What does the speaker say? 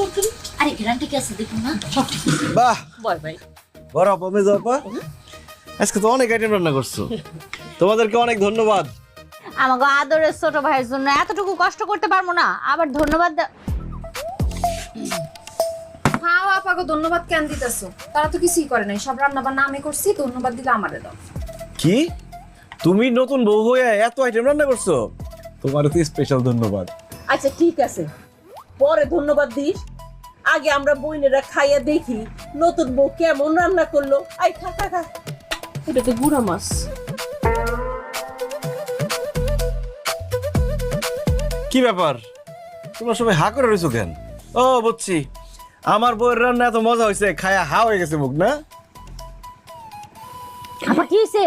তরকারি। আরে গ্রান্টে কি আছে দেখুন না, সব ঠিক আছে। বাহ, বয় ভাই। বড় আপা, মেজো আপা, আজকে তো অনেক আইটেম রান্না করছো, তোমাদেরকে অনেক ধন্যবাদ। আমাকে আদরের ছোট ভাইয়ের জন্য এতটুকু কষ্ট করতে পারবো না, আবার ধন্যবাদ হ্যাঁ আপাকে ধন্যবাদ কেন দিতেছো? তারা তো কিছুই করে নাই, সব রান্না বান্না আমি করছি, ধন্যবাদ দিলে আমারে দাও। কি, তুমি নতুন বউ হয়ে এত আইটেম রান্না করছো? তোমার তো স্পেশাল ধন্যবাদ। আচ্ছা ঠিক আছে, পরে ধন্যবাদ দিস, আগে আমরা বইনেরা খাইয়া দেখি নতুন বউ কেমন রান্না করলো। আই খা খা খা। এটা তো গুড়া মাছ। কি ব্যাপার, তোমরা সবাই হা করে রয়েছো কেন? ও বুঝছি, আমার বউয়ের রান্না এত মজা হয়েছে, খায়া হা হয়ে গেছে মুখ না? আবার কি হয়েছে?